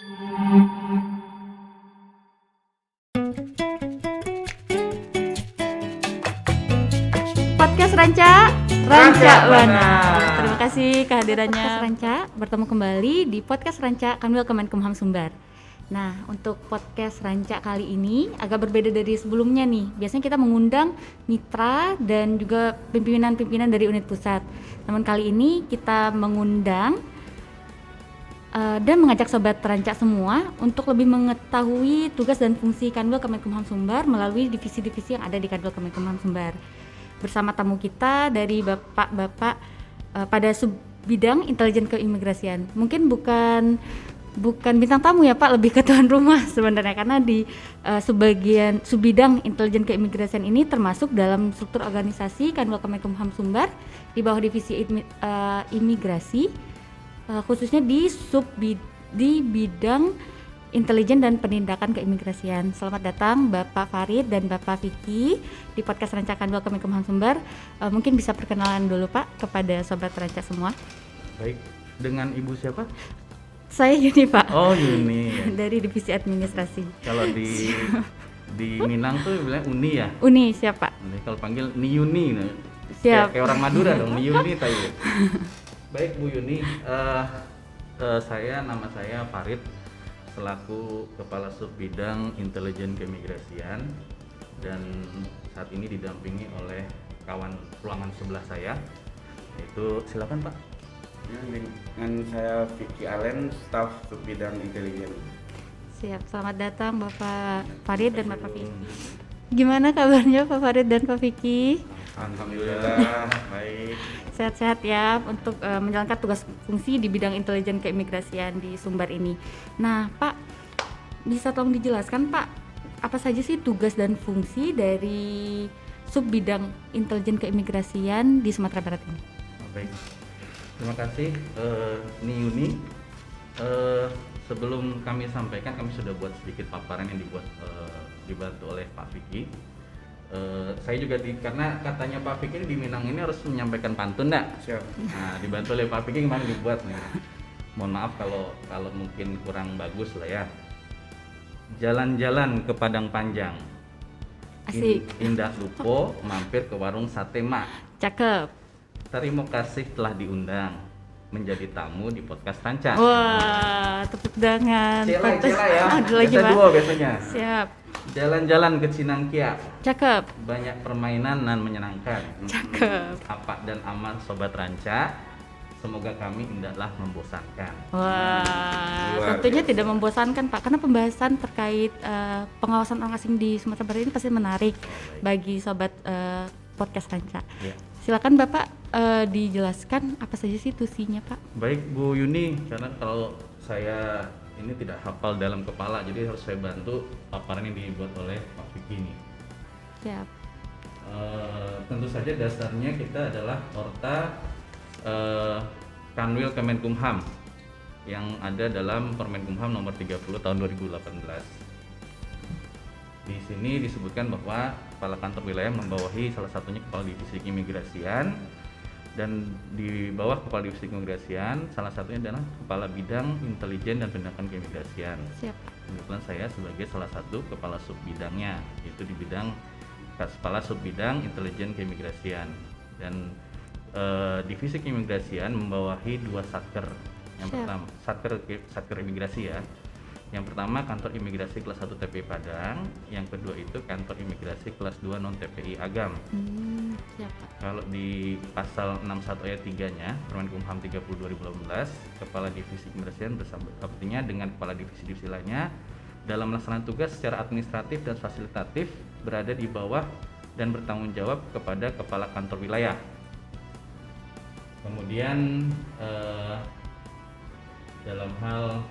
Podcast Ranca Buana. Terima kasih kehadirannya Podcast Ranca. Bertemu kembali di Podcast Ranca Kanwil Kemenkumham Sumbar. Nah, untuk podcast Ranca kali ini agak berbeda dari sebelumnya nih. Biasanya kita mengundang mitra dan juga pimpinan-pimpinan dari unit pusat. Namun kali ini kita mengundang dan mengajak sobat Ranca semua untuk lebih mengetahui tugas dan fungsi Kanwil Kemenkumham Sumbar melalui divisi-divisi yang ada di Kanwil Kemenkumham Sumbar. Bersama tamu kita dari bapak-bapak pada bidang intelijen keimigrasian. Mungkin bukan bintang tamu ya Pak, lebih ke tuan rumah sebenarnya, karena di sebagian subbidang intelijen keimigrasian ini termasuk dalam struktur organisasi Kanwil Kemenkumham Sumbar di bawah divisi imigrasi, khususnya di bidang intelijen dan penindakan keimigrasian. Selamat datang Bapak Farid dan Bapak Vicky di podcast Ranca Kanwil Kemenkumham Sumbar. Mungkin bisa perkenalan dulu Pak kepada sobat Ranca semua. Baik, dengan Ibu siapa? Saya Yuni Pak. Oh Yuni. Dari divisi administrasi. Kalau di Minang tuh bilang Uni ya? Uni siapa? Kalau panggil Ni Yuni. Siap. Kayak orang Madura dong, Ni Yuni tahu. Baik Bu Yuni, nama saya Farid, selaku Kepala Sub Bidang Intelijen Keimigrasian, dan saat ini didampingi oleh kawan ruangan sebelah saya, yaitu silakan Pak. Dengan saya Vicky Allen, staf Sub Bidang Intelijen. Siap, selamat datang Bapak Farid dan Bapak Vicky. Gimana kabarnya Pak Farid dan Pak Vicky? Alhamdulillah baik. Sehat-sehat ya untuk menjalankan tugas fungsi di bidang intelijen keimigrasian di Sumbar ini. Nah Pak, bisa tolong dijelaskan Pak, apa saja sih tugas dan fungsi dari sub bidang intelijen keimigrasian di Sumatera Barat ini? Baik, terima kasih Ni Yuni. Sebelum kami sampaikan, kami sudah buat sedikit paparan yang dibantu oleh Pak Vicky. Saya juga karena katanya Pak Vicky di Minang ini harus menyampaikan pantun enggak? Siap. Nah, dibantu oleh Pak Vicky kemarin dibuat nih. Mohon maaf kalau mungkin kurang bagus lah ya. Jalan-jalan ke Padang Panjang. Asik. Indah lupo, mampir ke warung sate mak. Cakep. Terima kasih telah diundang menjadi tamu di podcast Ranca. Wah, tepuk tangan. Cela ya. Ada lagi Biasa Pak. dua biasanya. Siap. Jalan-jalan ke Cinangkia. Cakep. Banyak permainan dan menyenangkan. Cakep. Apa dan aman sobat Ranca. Semoga kami tidaklah membosankan. Wah, Luar tentunya biasa. tidak membosankan Pak, karena pembahasan terkait pengawasan orang asing di Sumatera Barat ini pasti menarik bagi sobat podcast Ranca. Ya. Silakan Bapak dijelaskan apa saja sih tusinya Pak? Baik Bu Yuni, karena kalau saya ini tidak hafal dalam kepala, jadi harus saya bantu paparan yang dibuat oleh Pak Vicky ini. Siap. Tentu saja dasarnya kita adalah Orta Kanwil Kemenkumham yang ada dalam Permenkumham nomor 30 tahun 2018. Di sini disebutkan bahwa kepala kantor wilayah membawahi salah satunya kepala divisi keimigrasian, dan di bawah kepala divisi keimigrasian salah satunya adalah kepala bidang intelijen dan penindakan keimigrasian. Siap. Kebetulan saya sebagai salah satu kepala sub bidangnya, yaitu di bidang kepala sub bidang intelijen keimigrasian, dan divisi keimigrasian membawahi dua satker. Yang Siap. pertama satker imigrasi ya. Yang pertama kantor imigrasi kelas 1 TPI Padang, yang kedua itu kantor imigrasi kelas 2 non TPI Agam. Siap Pak. Kalau di pasal 61 ayat 3-nya Permenkumham 30 2018, kepala divisi keimigrasian artinya dengan kepala divisi-divisi lainnya dalam melaksanakan tugas secara administratif dan fasilitatif berada di bawah dan bertanggung jawab kepada kepala kantor wilayah. Kemudian dalam hal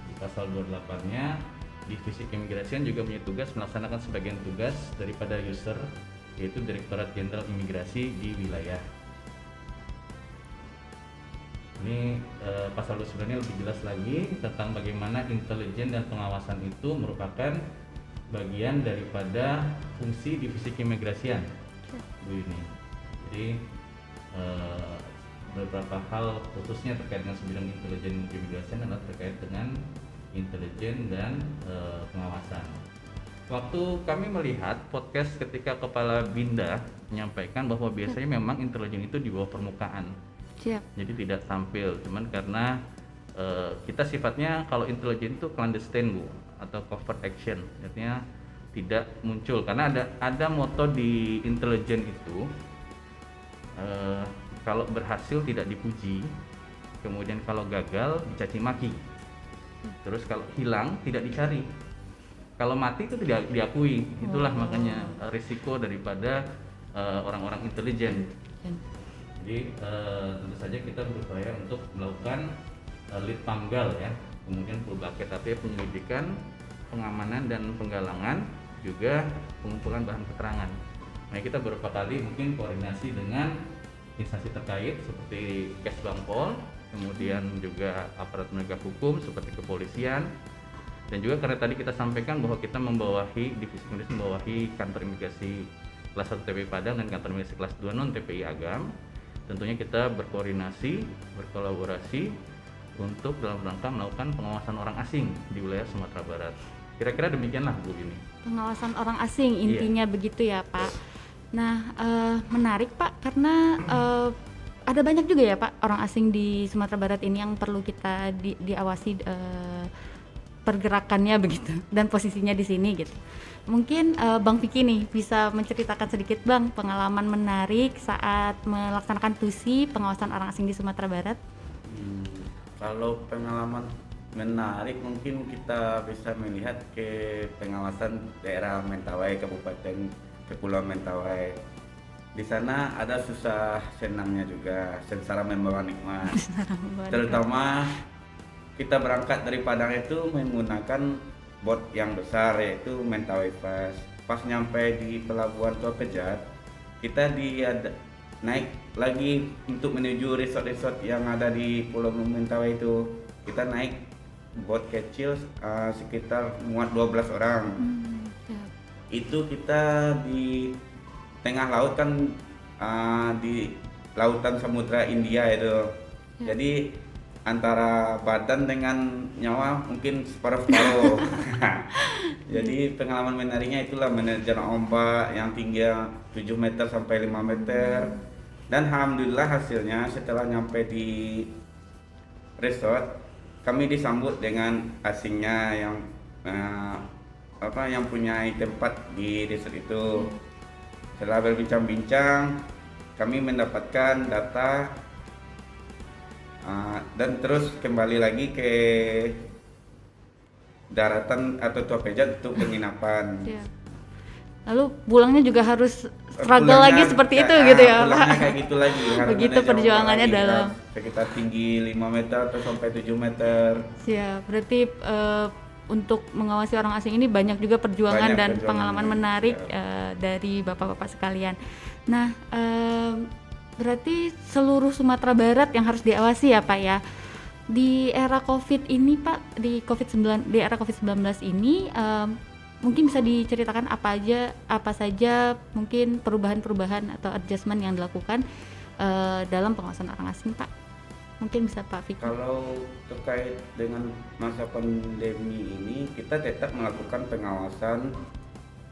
di pasal 28-nya, divisi keimigrasian juga punya tugas melaksanakan sebagian tugas daripada user, yaitu Direktorat Jenderal Imigrasi di wilayah. Ini pasal 29 lebih jelas lagi tentang bagaimana intelijen dan pengawasan itu merupakan bagian daripada fungsi divisi keimigrasian, Bu ini. Jadi beberapa hal khususnya terkait dengan sebidang intelijen keimigrasian adalah terkait dengan intelijen dan pengawasan. Waktu kami melihat podcast ketika Kepala Binda menyampaikan bahwa biasanya memang intelijen itu di bawah permukaan, Siap. jadi tidak tampil, cuman karena kita sifatnya kalau intelijen itu clandestine Bu, atau covert action, artinya tidak muncul karena ada moto di intelijen itu, kalau berhasil tidak dipuji, kemudian kalau gagal dicaci maki, terus kalau hilang tidak dicari, kalau mati itu tidak diakui. Itulah makanya risiko daripada orang-orang intelijen. Jadi tentu saja kita berupaya untuk melakukan lead panggal ya, kemudian full bucket, tapi penyelidikan, pengamanan dan penggalangan, juga pengumpulan bahan keterangan. Nah, kita beberapa kali mungkin koordinasi dengan instansi terkait seperti Kesbangpol, kemudian juga aparat penegak hukum seperti kepolisian, dan juga karena tadi kita sampaikan bahwa kita membawahi divisi imigrasi, membawahi kantor imigrasi kelas 1 TPI Padang dan kantor imigrasi kelas 2 non TPI Agam. Tentunya kita berkoordinasi, berkolaborasi untuk dalam rangka melakukan pengawasan orang asing di wilayah Sumatera Barat. Kira-kira demikianlah Bu ini. Pengawasan orang asing intinya begitu ya Pak. Nah, menarik Pak karena ada banyak juga ya Pak orang asing di Sumatera Barat ini yang perlu kita diawasi pergerakannya begitu dan posisinya di sini gitu. Mungkin Bang Vicky nih bisa menceritakan sedikit Bang pengalaman menarik saat melaksanakan tusi pengawasan orang asing di Sumatera Barat. Kalau pengalaman menarik mungkin kita bisa melihat ke pengawasan daerah Mentawai, Kabupaten Kepulauan Mentawai. Di sana ada susah senangnya juga, sengsara membawa nikmat. Terutama kita berangkat dari Padang itu menggunakan bot yang besar yaitu Mentawai Pass. Pas nyampe di pelabuhan Tua Pejat, kita naik lagi untuk menuju resort-resort yang ada di Pulau Mentawai itu. Kita naik bot kecil sekitar muat 12 orang. Itu kita di tengah laut kan, di lautan Samudra India itu. Jadi antara badan dengan nyawa mungkin separuh-separuh. Jadi pengalaman menariknya itulah manajer ombak yang tinggi 7 meter sampai 5 meter. Dan alhamdulillah hasilnya setelah nyampe di resort, kami disambut dengan asingnya yang yang punya tempat di resort itu. Setelah berbincang-bincang, kami mendapatkan data dan terus kembali lagi ke daratan atau Tua Pejat untuk penginapan. Lalu pulangnya juga harus struggle lagi seperti itu gitu ya Pak? Pulangnya kayak gitu lagi. Begitu perjuangannya lagi, dalam. Sekitar tinggi 5 meter atau sampai 7 meter. Siap, berarti untuk mengawasi orang asing ini banyak juga perjuangan dan pengalaman menarik dari bapak-bapak sekalian. Nah, berarti seluruh Sumatera Barat yang harus diawasi ya Pak ya. Di era Covid ini Pak, di era Covid-19 ini mungkin bisa diceritakan apa saja mungkin perubahan-perubahan atau adjustment yang dilakukan dalam pengawasan orang asing Pak. Mungkin bisa Pak Vicky. Kalau terkait dengan masa pandemi ini, kita tetap melakukan pengawasan,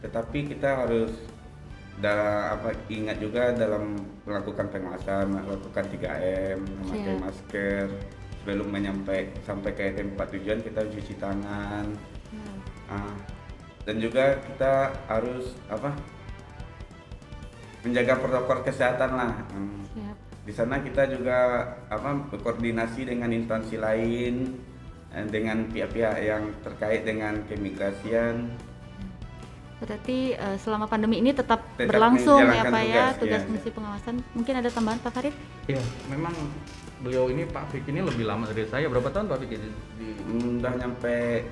tetapi kita harus ingat juga dalam melakukan pengawasan, melakukan 3M, memakai masker, sebelum sampai ke tempat tujuan kita cuci tangan. Dan juga kita harus menjaga protokol kesehatan lah. Di sana kita juga berkoordinasi dengan instansi lain, dengan pihak-pihak yang terkait dengan keimigrasian. Berarti selama pandemi ini tetap berlangsung ya Pak ya tugas misi ya. pengawasan. Mungkin ada tambahan Pak Farid? Iya, memang beliau ini Pak Vicky ini lebih lama dari saya. Berapa tahun Pak Vicky? Udah nyampe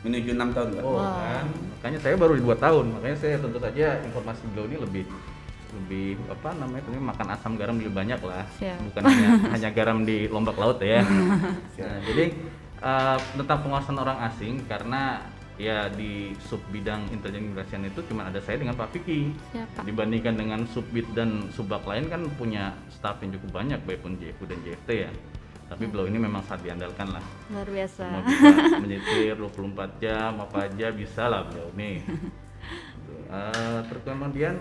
menuju 6 tahun Pak. Oh kan, makanya saya baru 2 tahun. Makanya saya tentu saja informasi beliau ini lebih makan asam garam lebih banyak lah. Bukan hanya garam di lombak laut ya. Nah, jadi tentang pengawasan orang asing, karena ya di sub bidang intelijen imigrasian itu cuma ada saya dengan Pak Vicky. Siapa? Dibandingkan dengan subbid dan subbak lain kan punya staff yang cukup banyak, baik pun JFU dan JFT ya. Tapi beliau ini memang sangat diandalkan lah. Luar biasa. Semua bisa menyetir 24 jam, apa aja bisa lah beliau nih. Terus kemudian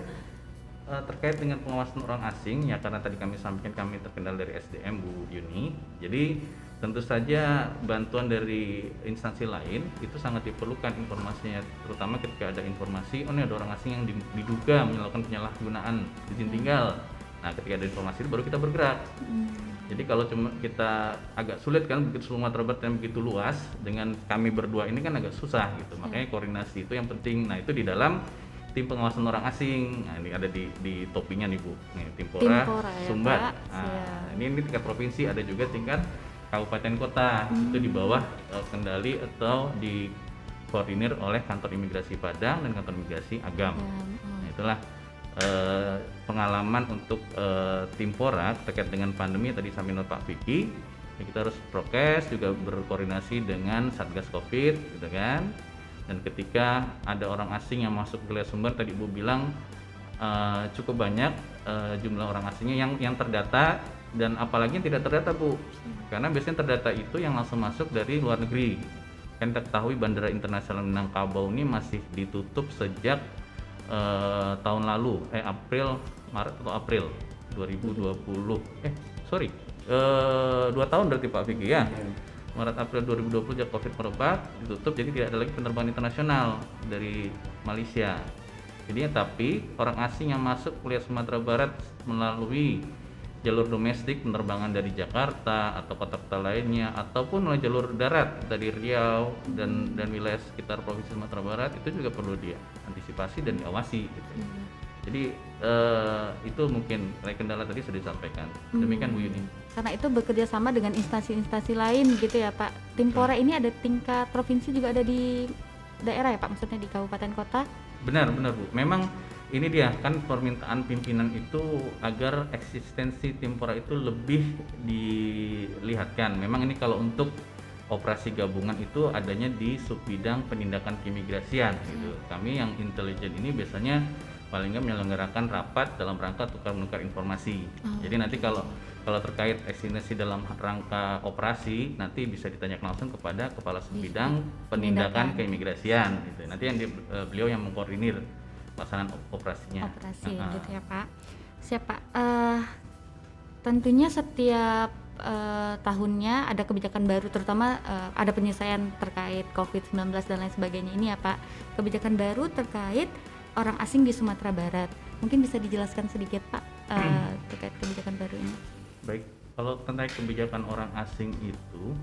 terkait dengan pengawasan orang asing ya, karena tadi kami sampaikan kami terkendal dari SDM Bu Yuni. Jadi tentu saja bantuan dari instansi lain itu sangat diperlukan informasinya, terutama ketika ada informasi ini ada orang asing yang diduga melakukan penyalahgunaan izin tinggal. Nah, ketika ada informasi itu baru kita bergerak. Jadi kalau cuma kita agak sulit kan, begitu Sumatera Barat yang begitu luas, dengan kami berdua ini kan agak susah gitu. Makanya koordinasi itu yang penting. Nah, itu di dalam tim pengawasan orang asing. Nah, ini ada di topinya nih Bu. Nih, Timpora ya, Sumbar. Pak. Nah, ini tingkat provinsi, ada juga tingkat kabupaten kota. Itu di bawah kendali atau dikoordinir oleh kantor imigrasi Padang dan kantor imigrasi Agam. Nah, itulah pengalaman untuk Timpora terkait dengan pandemi tadi sambil Pak Vicky. Ya, kita harus prokes, juga berkoordinasi dengan Satgas Covid gitu kan. Dan ketika ada orang asing yang masuk ke wilayah Sumbar, tadi Ibu bilang cukup banyak jumlah orang asingnya yang terdata, dan apalagi yang tidak terdata Bu. Karena biasanya terdata itu yang langsung masuk dari luar negeri. Kan kita ketahui Bandara Internasional Minangkabau ini masih ditutup sejak tahun lalu, Maret atau April 2020. 2 tahun berarti Pak Vicky ya. Maret April 2020 sejak Covid merebak ditutup, jadi tidak ada lagi penerbangan internasional dari Malaysia. Jadi tapi orang asing yang masuk wilayah Sumatera Barat melalui jalur domestik, penerbangan dari Jakarta atau kota-kota lainnya, ataupun melalui jalur darat dari Riau dan wilayah sekitar provinsi Sumatera Barat, itu juga perlu diantisipasi dan diawasi gitu. Jadi itu mungkin kendala tadi sudah disampaikan. Demikian Bu Yuni. Karena itu bekerja sama dengan instansi-instansi lain gitu ya Pak. Timpora ini ada tingkat provinsi, juga ada di daerah ya Pak, maksudnya di kabupaten kota? Benar Bu. Memang ini dia kan permintaan pimpinan itu agar eksistensi Timpora itu lebih dilihatkan. Memang ini kalau untuk operasi gabungan itu adanya di subbidang penindakan keimigrasian gitu. Kami yang intelijen ini biasanya paling nggak menyelenggarakan rapat dalam rangka tukar-menukar informasi. Jadi nanti kalau terkait eksistensi dalam rangka operasi, nanti bisa ditanyakan langsung kepada kepala subbidang penindakan keimigrasian gitu. Nanti yang beliau yang mengkoordinir pelaksanaan operasinya. Gitu ya Pak. Siap Pak. Tentunya setiap tahunnya ada kebijakan baru, terutama ada penyelesaian terkait COVID-19 dan lain sebagainya ini ya Pak. Kebijakan baru terkait orang asing di Sumatera Barat. Mungkin bisa dijelaskan sedikit Pak terkait kebijakan baru ini. Baik, kalau tentang kebijakan orang asing itu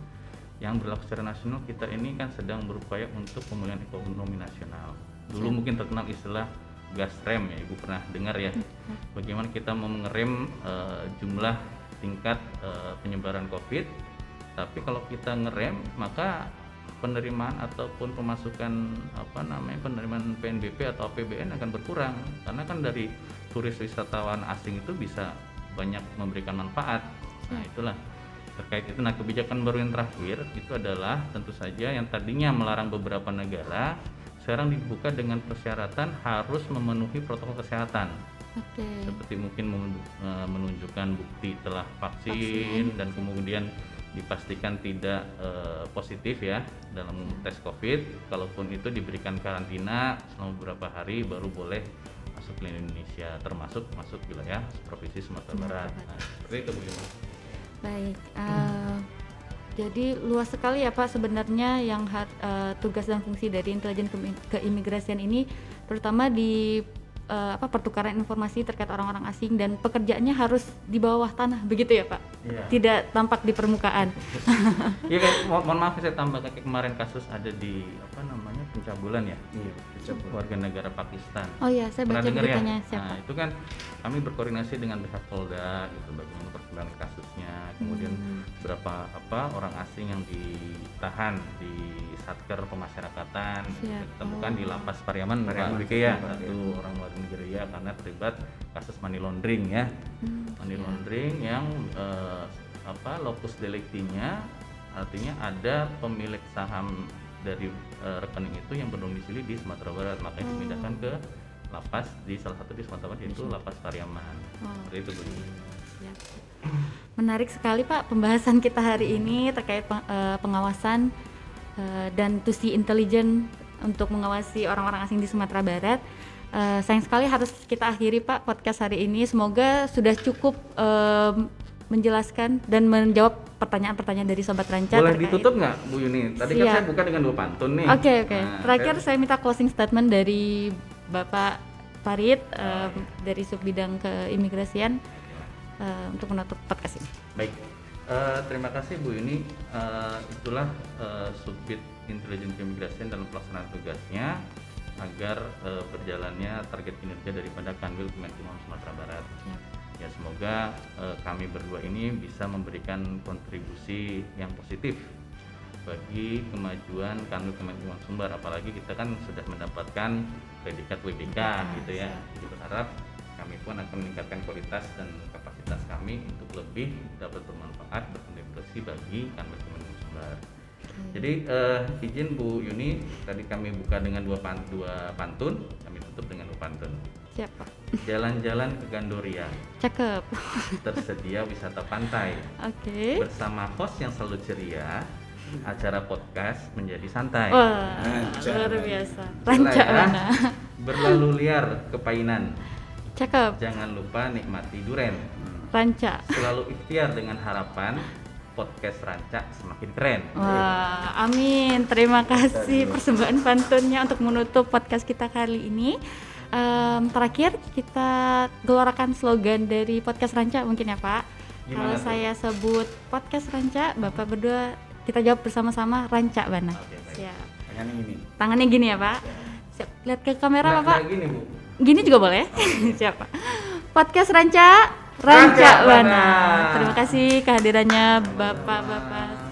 yang berlaku secara nasional, kita ini kan sedang berupaya untuk pemulihan ekonomi nasional. Dulu mungkin terkenal istilah gas rem ya, Ibu pernah dengar ya. Bagaimana kita mau mengerem jumlah tingkat penyebaran COVID, tapi kalau kita ngerem maka penerimaan ataupun pemasukan penerimaan PNBP atau APBN akan berkurang, karena kan dari turis wisatawan asing itu bisa banyak memberikan manfaat. Nah, itulah terkait itu. Nah, kebijakan baru yang terakhir itu adalah tentu saja yang tadinya melarang beberapa negara, sekarang dibuka dengan persyaratan harus memenuhi protokol kesehatan. Seperti mungkin menunjukkan bukti telah vaksin dan kemudian dipastikan tidak positif ya dalam tes COVID. Kalaupun itu diberikan karantina selama beberapa hari baru boleh masuk ke Indonesia, termasuk masuk wilayah provinsi Sumatera Barat. Nah, seperti itu Bu. Baik. Jadi luas sekali ya Pak sebenarnya yang tugas dan fungsi dari intelijen keimigrasian ini, terutama di pertukaran informasi terkait orang-orang asing, dan pekerjaannya harus di bawah tanah begitu ya Pak? Iya. Tidak tampak di permukaan. Iya, mohon maaf saya tambah, kayak kemarin kasus ada di pencabulan ya, warga negara Pakistan. Oh iya, saya baca beritanya ya? siapa? Nah, itu kan kami berkoordinasi dengan pihak Polda gitu, bagaimana perkembangan kasusnya, kemudian berapa orang asing yang ditahan di Satker Pemasyarakatan, ditemukan di Lapas Pariaman Pak Bike ya, satu orang warga Nigeria karena terlibat kasus money laundering ya, money laundering yang locus delictinya artinya ada pemilik saham dari rekening itu yang berdomisili di Sumatera Barat, makanya dipindahkan ke lapas di salah satu di Sumatera Barat, yaitu Lapas Pariaman. Seperti itu, Bu. Siap. Menarik sekali Pak pembahasan kita hari ini terkait pengawasan dan tusi intelijen untuk mengawasi orang-orang asing di Sumatera Barat. Sayang sekali harus kita akhiri Pak podcast hari ini. Semoga sudah cukup menjelaskan dan menjawab pertanyaan-pertanyaan dari Sobat Ranca. Boleh ditutup nggak Bu Yuni? Tadi kan saya buka dengan 2 pantun nih. Oke. Nah, Terakhir saya minta closing statement dari Bapak Farid dari Subbidang Keimigrasian untuk menutup podcast ini. Baik, terima kasih Bu Yuni. Itulah Subbid Intelijen Keimigrasian dalam pelaksanaan tugasnya agar berjalannya target kinerja daripada Kanwil Kemenkumham Sumatera Barat. Ya, semoga kami berdua ini bisa memberikan kontribusi yang positif bagi kemajuan Kanwil Kemenkumham Sumbar, apalagi kita kan sudah mendapatkan predikat WBK gitu ya. Jadi berharap kami pun akan meningkatkan kualitas dan kapasitas kami untuk lebih dapat bermanfaat berkontribusi bagi Kanwil Kemenkumham Sumbar. Jadi izin Bu Yuni, tadi kami buka dengan 2 pantun, kami tutup dengan 2 pantun. Siapa? Jalan-jalan ke Gandoria. Cakep. Tersedia wisata pantai. Oke. Bersama host yang selalu ceria, acara podcast menjadi santai. Wah, luar biasa. Ranca Wana. Berlalu liar ke Painan. Cakep. Jangan lupa nikmati duren. Ranca. Selalu ikhtiar dengan harapan podcast Ranca semakin keren. Wah, amin. Terima kasih persembahan pantunnya untuk menutup podcast kita kali ini. Terakhir kita gelorakan slogan dari podcast Ranca mungkin ya Pak. Kalau saya sebut podcast Ranca, Bapak berdua kita jawab bersama-sama Ranca Wana. Siap. Tangannya gini ya Pak. Siap. Lihat ke kamera Bapak. Gini Bu. Gini juga boleh. Siap Pak. Podcast Ranca Wana. Terima kasih kehadirannya Bapak-bapak